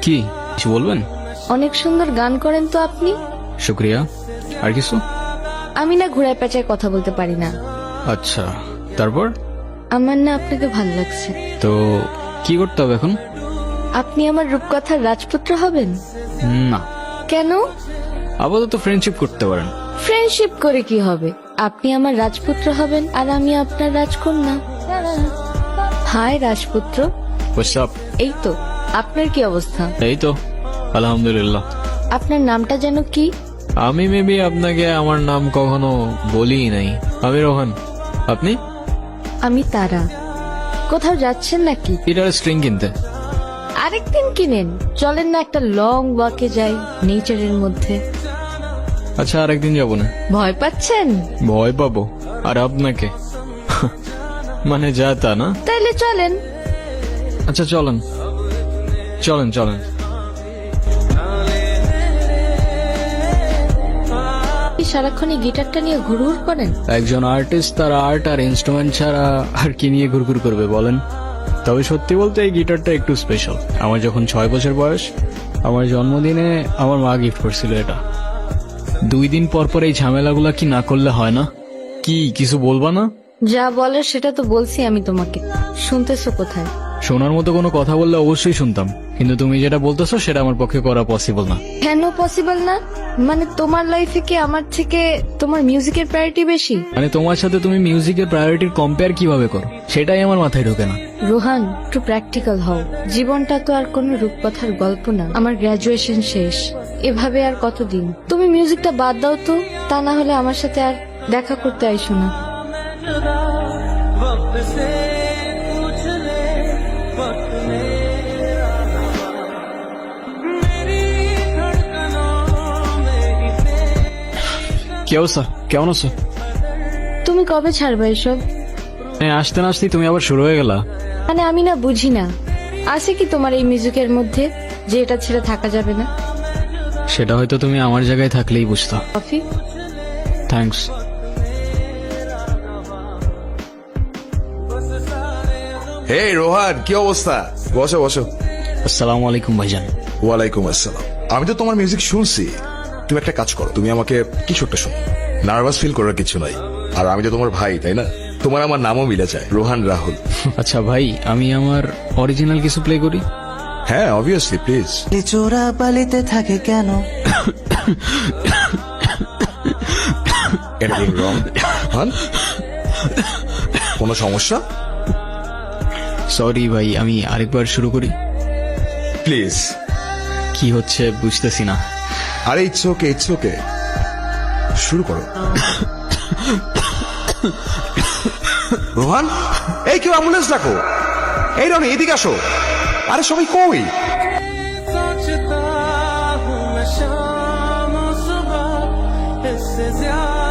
কি কিছু বলবেন? অনেক সুন্দর গান করেন তো আপনি। শুক্রিয়া। আর কিছু? আমি না ঘোড়ায় পেঁচায় কথা বলতে পারি না। আচ্ছা, তারপর? আমার না আপনাকে ভাল লাগছে। তো কি করতে হবে এখন? আপনি আমার রূপকথার রাজপুত্র হবেন। না, কেন? আপাতত ফ্রেন্ডশিপ করতে পারেন। ফ্রেন্ডশিপ করে কি হবে? আপনি আমার রাজপুত্র হবেন আর আমি আপনার রাজকন্যা। হাই রাজপুত্র। What's up? এই তো, আপনার কি অবস্থা? এই তো আলহামদুলিল্লাহ। আপনার নামটা যেন কি? আমি মেবি আপনাকে আমার নাম কখনো বলিই নাই। আমি রোহান। আপনি? আমি তারা। কোথাও যাচ্ছেন নাকি? গিটার স্ট্রিং কিনতে। আরেকদিন কিনেন। চলেন না একটা লং ওয়াকে যাই নেচারের মধ্যে। আচ্ছা, আরেকদিন যাবো না। ভয় পাচ্ছেন? ভয় পাবো? আর আপনাকে? মানে যা তা না। তাইলে চলেন। আচ্ছা চলেন চলেন চলেন। সারাক্ষণ এই গিটারটা নিয়ে ঘুরঘুর করেন? একজন আর্টিস্ট তার আর্ট আর ইনস্ট্রুমেন্ট ছাড়া আর কি নিয়ে ঘুরঘুর করবে বলেন? তবে সত্যি বলতে এই গিটারটা একটু স্পেশাল। আমার যখন 6 বছর বয়স, আমার জন্মদিনে আমার মা গিফট করছিল এটা। 2 দিন পর পর এই ঝামেলাগুলা কি না করলে হয় না? কি কিছু বলবা না? যা বলার সেটা তো বলছি আমি তোমাকে। শুনতেছো কোথায়? শোনার মতো কোনো কথা বললে অবশ্যই শুনতাম, কিন্তু তুমি যেটা বলতেছো সেটা আমার পক্ষে করা পসিবল না। কেন পসিবল না? মানে তোমার লাইফে কি আমার থেকে তোমার মিউজিকের প্রায়োরিটি বেশি? মানে তোমার সাথে তুমি মিউজিকের প্রায়োরিটির কম্পেয়ার কিভাবে করো সেটাই আমার মাথায় ঢোকে না। রোহান, একটু প্র্যাকটিক্যাল হও। জীবনটা তো আর কোনো রূপকথার গল্প না। আমার গ্রাজুয়েশন শেষ, এভাবে আর কতদিন? তুমি মিউজিকটা বাদ দাও তো, তা না হলে আমার সাথে আর দেখা করতে আইসো না। কি অবস্থা? কেমন আছো? তুমি কবে ছাড়বে এসব? আসতে না আসতেই তুমি আবার শুরু হয়ে গেলা। মানে আমি না বুঝি না, আছে কি তোমার এই মিউজিকের মধ্যে যে এটা ছেড়ে থাকা যাবে না? সেটা হয়তো তুমি আমার জায়গায় থাকলেই বুঝতো। কফি? থ্যাঙ্কস। হে রোহান, কি অবস্থা? বসো বসো। আসসালামু আলাইকুম ভাইজান। ওয়ালাইকুম আসসালাম। আমি তো তোমার মিউজিক শুনছি। তুমি একটা কাজ করো, তুমি আমাকে কিছু একটা শোনো। নার্ভাস ফিল করার কিছু নাই। আর আমি তো তোমার ভাই, তাই না? তোমার আমার নামও মিলে যায়, রোহান রাহুল। আচ্ছা ভাই, আমি আমার অরিজিনাল কিছু প্লে করি। হ্যাঁ, অবভিয়াসলি, প্লিজ। চোরা পালিতে থাকে কেন? Anything wrong? কোনো সমস্যা? সরি ভাই, আমি আরেকবার শুরু করি। প্লিজ। কি হচ্ছে বুঝতেছি না। আরে ইটস ওকে, ইটস ওকে, শুরু করো। রোহান, এই কেউ অ্যাম্বুলেন্স ডাকো। এই রনি, এদিকে আসো। আরে সবাই কই? सोचता हूँ मैं शाम सुबह, इससे ज्यादा